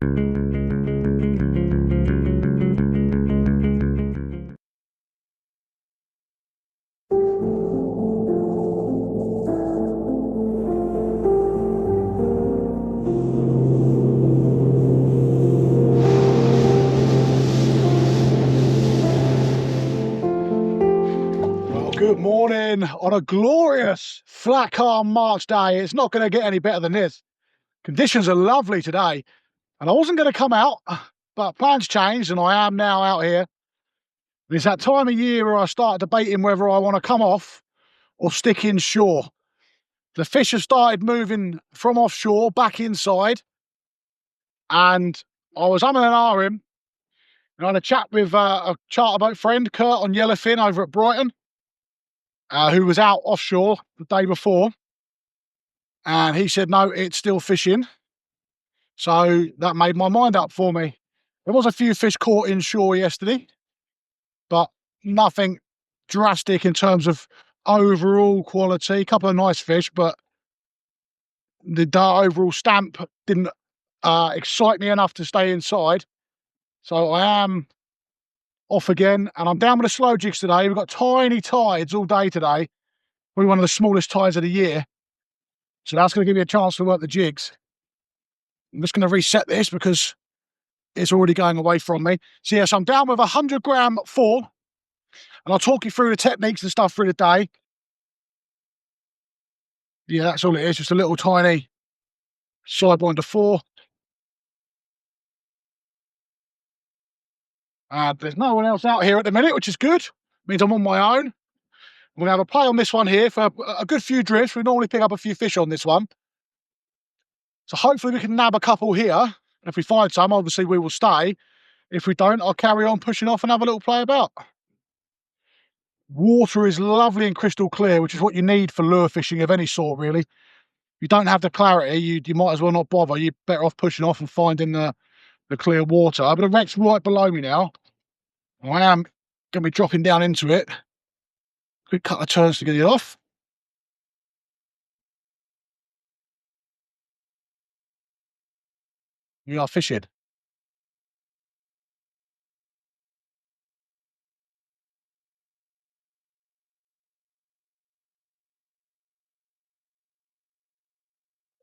Good morning on a glorious flat calm March day. It's not going to get any better than this. Conditions are lovely today, and I wasn't going to come out, but plans changed and I am now out here. It's that time of year where I start debating whether I want to come off or stick inshore. The fish have started moving from offshore back inside, and I was umming and ahhing, and I had a chat with a charter boat friend, Kurt on Yellowfin over at Brighton, who was out offshore the day before. And he said, no, it's still fishing. So that made my mind up for me. There was a few fish caught inshore yesterday, but nothing drastic in terms of overall quality. A couple of nice fish, but the overall stamp didn't excite me enough to stay inside. So I am off again, and I'm down with the slow jigs today. We've got tiny tides all day today. Probably one of the smallest tides of the year. So that's going to give me a chance to work the jigs. I'm just going to reset this because it's already going away from me. So yes, I'm down with 100-gram 4, and I'll talk you through the techniques and stuff through the day. Yeah, that's all it is, just a little tiny sidewinder 4. There's no one else out here at the minute, which is good. Means I'm on my own. I'm gonna have a play on this one here for a good few drifts. We normally pick up a few fish on this one. So hopefully we can nab a couple here. If we find some, obviously we will stay. If we don't, I'll carry on pushing off and have a little play about. Water is lovely and crystal clear, which is what you need for lure fishing of any sort, really. If you don't have the clarity, you might as well not bother. You're better off pushing off and finding the clear water. But the wreck's right below me now. I am going to be dropping down into it. Quick couple of turns to get it off. We are fishing.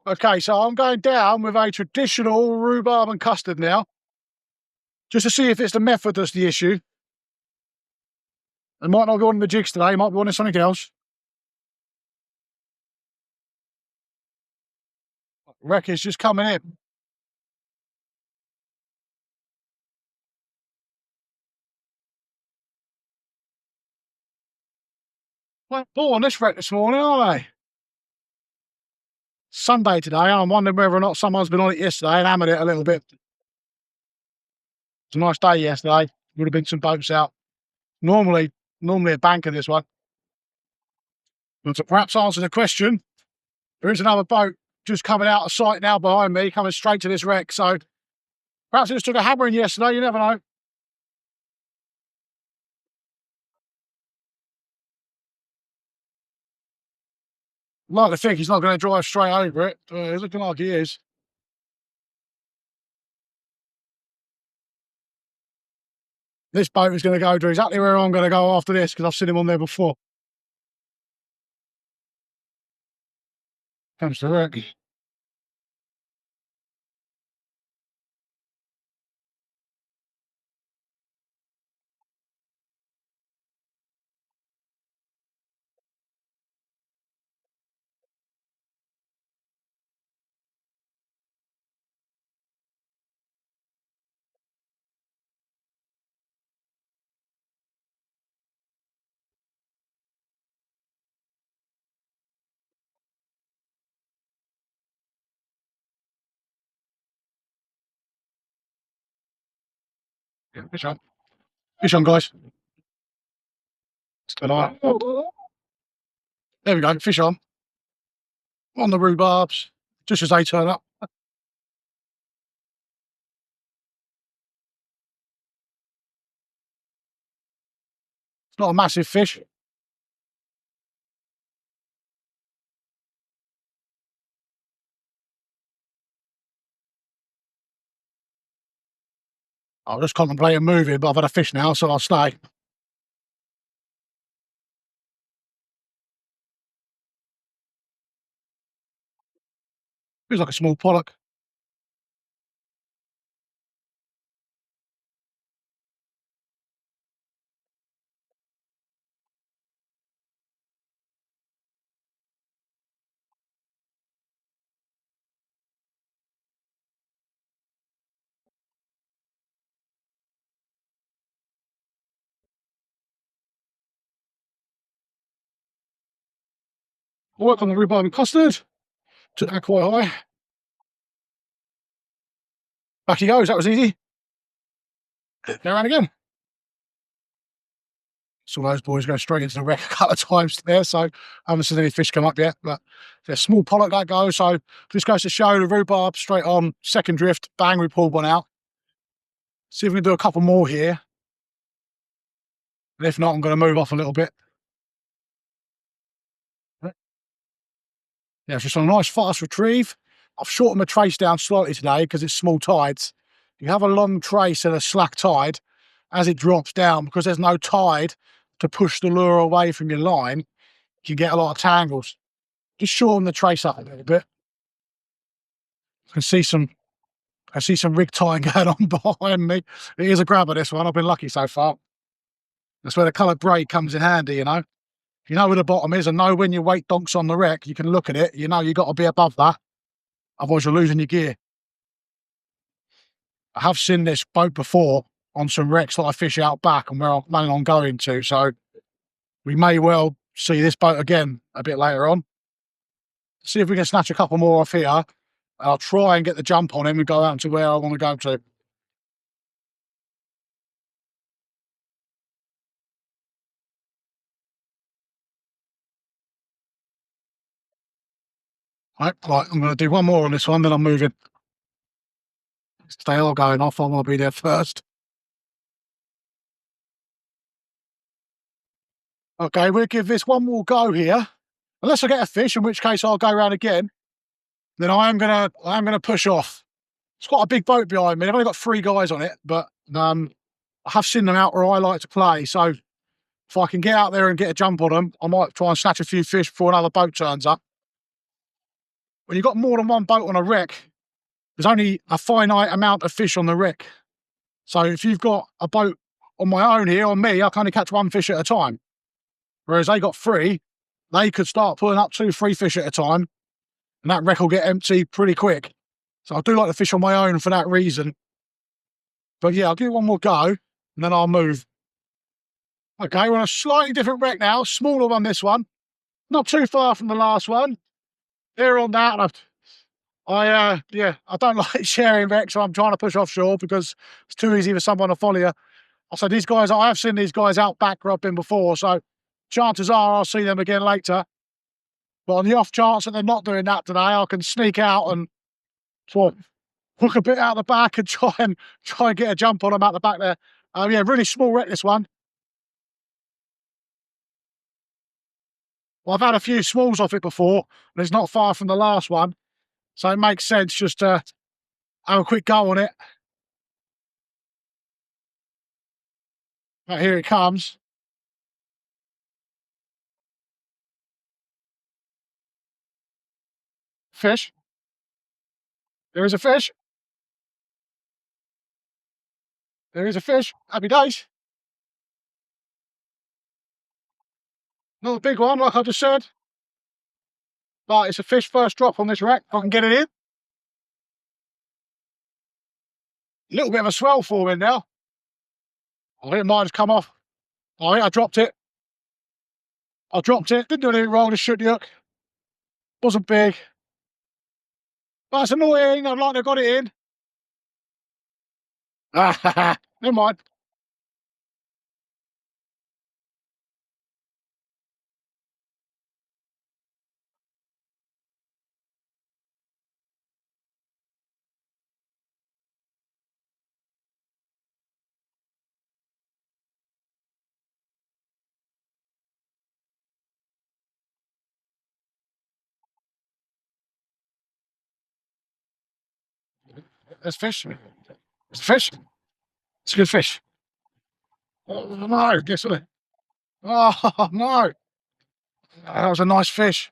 Okay, so I'm going down with a traditional rhubarb and custard now, just to see if it's the method that's the issue. It might not be wanting the jigs today, it might be wanting something else. Wreck is just coming in. Well, on this wreck this morning, are they? Sunday today, I'm wondering whether or not someone's been on it yesterday and hammered it a little bit. It's a nice day yesterday. Would have been some boats out. Normally a banker, this one. But to perhaps answer the question, there is another boat just coming out of sight now behind me, coming straight to this wreck. So perhaps it just took a hammering yesterday, you never know. Like to think he's not going to drive straight over it. It's looking like he is. This boat is going to go to exactly where I'm going to go after this because I've seen him on there before. Comes to wreck. Yeah, fish on. Fish on, guys. Good eye. There we go, fish on. On the rhubarbs, just as they turn up. It's not a massive fish. I was just contemplating moving, but I've had a fish now, so I'll stay. Feels like a small pollock. I work on the rhubarb and custard. Took that quite high. Back he goes. That was easy. Go around again. Saw those boys go straight into the wreck a couple of times there, so I haven't seen any fish come up yet. But there's a small pollock that goes. So just goes to show the rhubarb straight on, second drift, bang, we pulled one out. See if we can do a couple more here. And if not, I'm going to move off a little bit. Yeah, it's just a nice fast retrieve. I've shortened the trace down slightly today because it's small tides. You have a long trace at a slack tide, as it drops down, because there's no tide to push the lure away from your line, you get a lot of tangles. Just shorten the trace up a little bit. I see some rig tying going on behind me. It is a grabber, this one. I've been lucky so far. That's where the coloured braid comes in handy, you know. You know where the bottom is, and know when your weight donks on the wreck, you can look at it. You know you got to be above that, otherwise you're losing your gear. I have seen this boat before on some wrecks that I fish out back and where I'm planning on going to, so we may well see this boat again a bit later on. See if we can snatch a couple more off here. I'll try and get the jump on him and go out to where I want to go to. Right, I'm going to do one more on this one, then I'm moving. If they are going off, I want to be there first. Okay, we'll give this one more go here. Unless I get a fish, in which case I'll go around again. Then I am gonna push off. It's quite a big boat behind me. I've only got 3 guys on it, but I have seen them out where I like to play. So if I can get out there and get a jump on them, I might try and snatch a few fish before another boat turns up. When you've got more than one boat on a wreck, there's only a finite amount of fish on the wreck. So if you've got a boat on my own here, on me, I can only catch 1 fish at a time. Whereas they got 3, they could start pulling up 2, 3 fish at a time, and that wreck will get empty pretty quick. So I do like to fish on my own for that reason. But yeah, I'll give it one more go, and then I'll move. Okay, we're on a slightly different wreck now, smaller one this one. Not too far from the last one. They're on that. Yeah, I don't like sharing wrecks, so I'm trying to push offshore because it's too easy for someone to follow you. So these guys, I have seen these guys out back where I've been before, so chances are I'll see them again later. But on the off chance that they're not doing that today, I can sneak out and sort of hook a bit out the back and try and get a jump on them out the back there. Yeah, really small wreck this one. Well, I've had a few smalls off it before, and it's not far from the last one, so it makes sense just to have a quick go on it. Right, here it comes. Fish. There is a fish. There is a fish. Happy days. Not a big one, like I just said, but it's a fish first drop on this wreck. If I can get it in. A little bit of a swell forming now. I think it might have come off. I think I dropped it. I dropped it. Didn't do anything wrong. Just shoot the hook. Wasn't big. But it's annoying. I'd like to have got it in. Never mind. There's fish. There's fish. It's a good fish. Oh, no, guess what? Oh, no. That was a nice fish.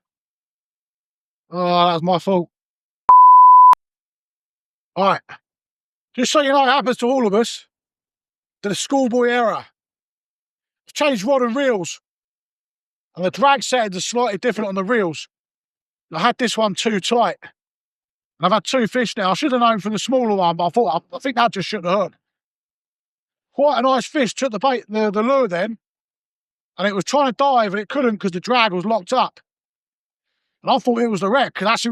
Oh, that was my fault. All right. Just so you know, it happens to all of us. The schoolboy error. I've changed rod and reels, and the drag settings are slightly different on the reels. I had this one too tight. And I've had two fish now. I should have known from the smaller one, but I think that just shook the hook. Quite a nice fish took the bait, the lure then, and it was trying to dive and it couldn't because the drag was locked up. And I thought it was the wreck because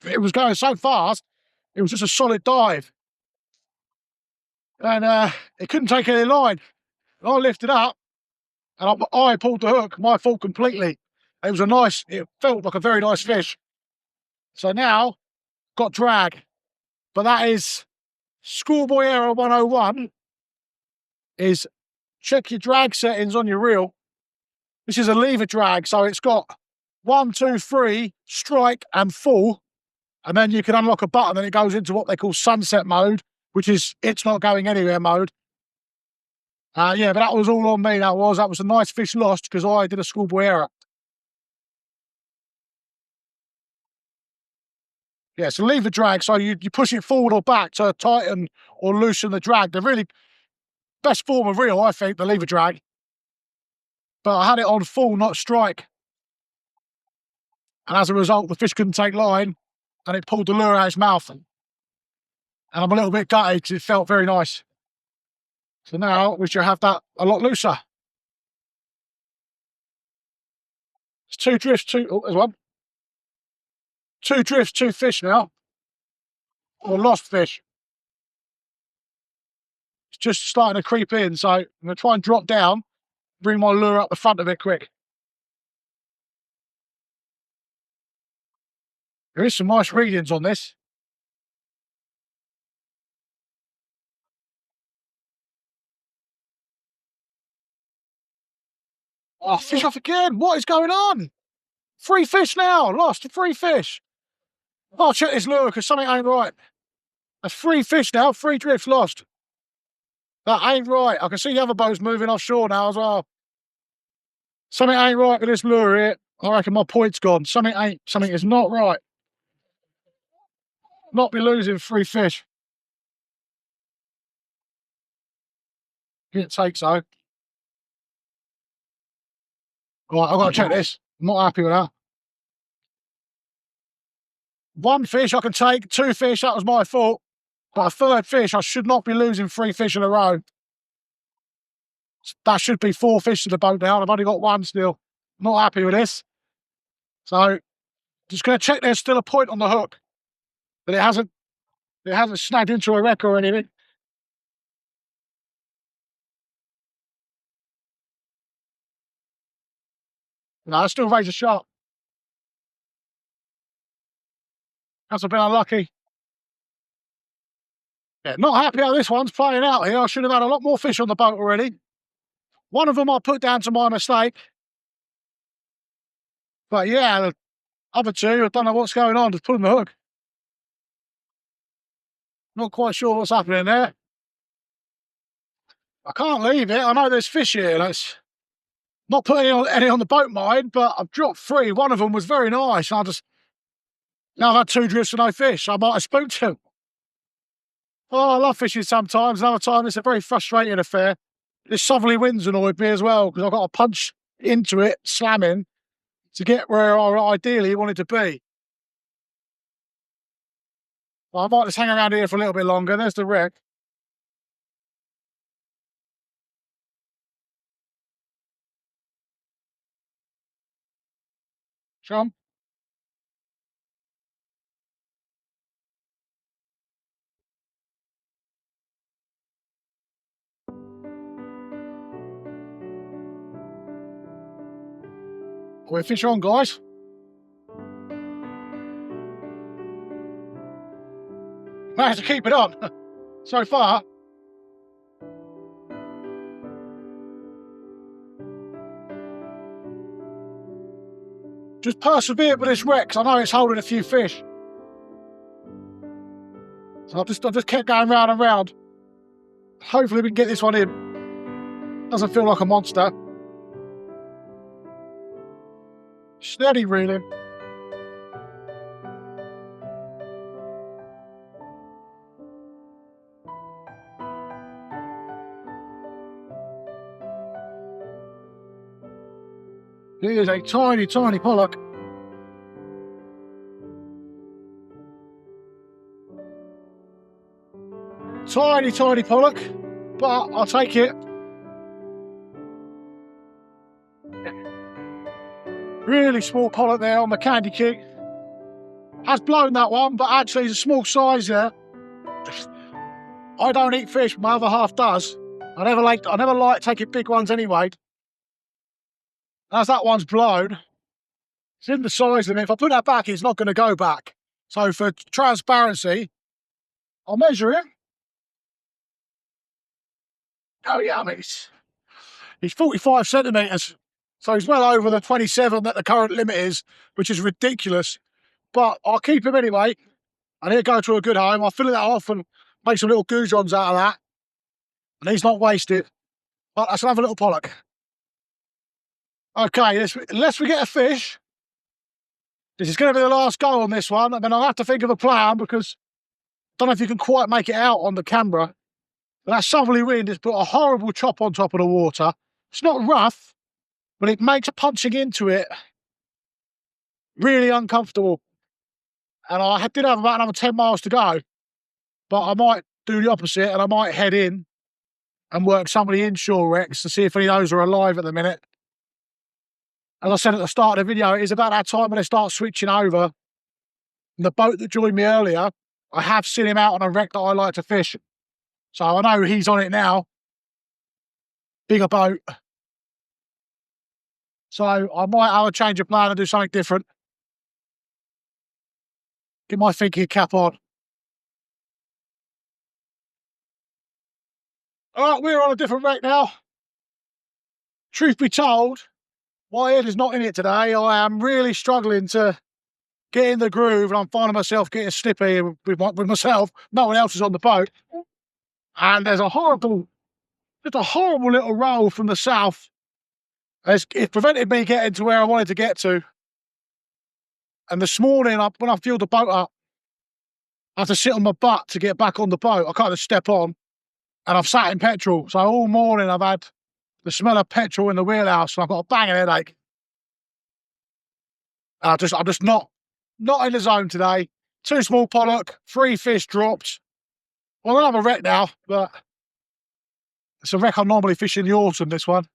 it was going so fast. It was just a solid dive, and it couldn't take any line. And I lifted up, and I pulled the hook. My fault completely. It felt like a very nice fish. So now got drag, but that is schoolboy error 101. Is check your drag settings on your reel. This is a lever drag, so it's got 1, 2, 3, strike and full, and then you can unlock a button and it goes into what they call sunset mode, which is it's not going anywhere mode. Yeah, but that was all on me. That was a nice fish lost because I did a schoolboy error. Yeah, it's a lever drag, so you push it forward or back to tighten or loosen the drag. The really best form of reel, I think, the lever drag. But I had it on full, not strike. And as a result, the fish couldn't take line and it pulled the lure out of its mouth. And I'm a little bit gutted because it felt very nice. So now we should have that a lot looser. It's two drifts, there's one. Two drifts, two fish now. Or lost fish. It's just starting to creep in, so I'm going to try and drop down, bring my lure up the front of it quick. There is some nice readings on this. Oh, fish off again. What is going on? 3 fish now. Lost 3 fish. Oh, check this lure because something ain't right. That's 3 fish now, 3 drifts lost. That ain't right. I can see the other boats moving offshore now as well. Something ain't right with this lure here. I reckon my point's gone. Something is not right. Not be losing 3 fish. Didn't take so. Right, I've got to check this. I'm not happy with that. 1 fish I can take, 2 fish, that was my fault. But a 3rd fish, I should not be losing 3 fish in a row. That should be 4 fish to the boat now. I've only got 1 still. Not happy with this. So just going to check there's still a point on the hook. That it hasn't snagged into a wreck or anything. No, it's still razor sharp. That's a bit unlucky. Yeah, not happy how this one's playing out here. I should have had a lot more fish on the boat already. One of them I put down to my mistake. But yeah, the other 2, I don't know what's going on, just pulling the hook. Not quite sure what's happening there. I can't leave it. I know there's fish here. That's not putting any on the boat, mind, but I've dropped 3. One of them was very nice. Now I've had 2 drifts and no fish. I might have spooked him. Oh, I love fishing sometimes. Another time, it's a very frustrating affair. This southerly wind's annoyed me as well because I've got to punch into it, slamming, to get where I ideally wanted to be. Well, I might just hang around here for a little bit longer. There's the wreck. Sean? We're fish on, guys. Managed to keep it on so far. Just persevere with this wreck, 'cause I know it's holding a few fish. So I've just kept going round and round. Hopefully we can get this one in. Doesn't feel like a monster. Steady reeling. Here's a tiny, tiny pollock. Tiny, tiny pollock, but I'll take it. Really small pollock there on the candy kick. Has blown that one, but actually it's a small size there. I don't eat fish, my other half does. I never like taking big ones anyway. As that one's blown, it's in the size limit. If I put that back, it's not going to go back. So for transparency, I'll measure it. Oh yeah, I mean, he's 45 centimetres. So he's well over the 27 that the current limit is, which is ridiculous. But I'll keep him anyway. And he'll go to a good home. I'll fill that off and make some little goujons out of that. And he's not wasted. But that's another little pollock. Okay, unless we get a fish, this is going to be the last go on this one. And then I'll have to think of a plan because I don't know if you can quite make it out on the camera. But that southerly wind has put a horrible chop on top of the water. It's not rough, but it makes punching into it really uncomfortable. And I did have about another 10 miles to go, but I might do the opposite and I might head in and work some of the inshore wrecks to see if any of those are alive at the minute. As I said at the start of the video, it is about that time when they start switching over. And the boat that joined me earlier, I have seen him out on a wreck that I like to fish. So I know he's on it now. Bigger boat. So I might have a change of plan and do something different. Get my thinking cap on. All right, we're on a different wreck now. Truth be told, my head is not in it today. I am really struggling to get in the groove and I'm finding myself getting snippy with myself. No one else is on the boat. And there's just a horrible little roll from the south. It prevented me getting to where I wanted to get to. And this morning, when I filled the boat up, I had to sit on my butt to get back on the boat. I can't just step on. And I've sat in petrol. So all morning I've had the smell of petrol in the wheelhouse and I've got a banging headache. I'm just not in the zone today. 2 small pollock, 3 fish dropped. Well, I have a wreck now, but it's a wreck I normally fish in the autumn, this one.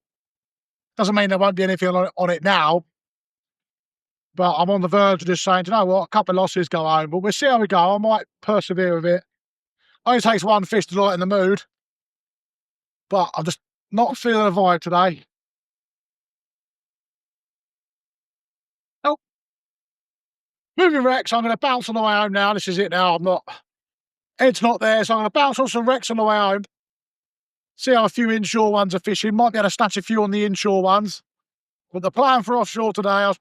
Doesn't mean there won't be anything on it now. But I'm on the verge of just saying, you know what, a couple of losses, go home. But we'll see how we go. I might persevere with it. Only takes one fish to lighten the mood. But I'm just not feeling a vibe today. Oh. Moving wrecks, I'm going to bounce on the way home now. This is it now. Ed's not there, so I'm going to bounce on some wrecks on the way home. See how a few inshore ones are fishing. Might be able to snatch a few on the inshore ones. But the plan for offshore today, I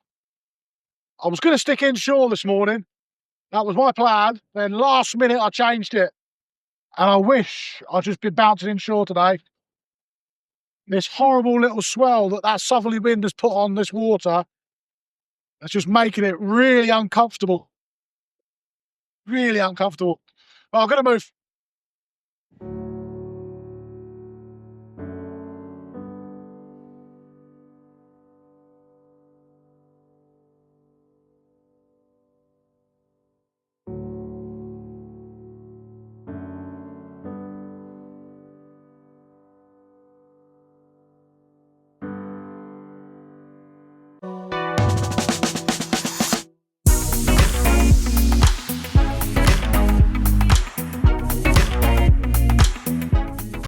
was going to stick inshore this morning. That was my plan. Then last minute, I changed it. And I wish I'd just been bouncing inshore today. This horrible little swell that southerly wind has put on this water, that's just making it really uncomfortable. Really uncomfortable. Well, I'm going to move.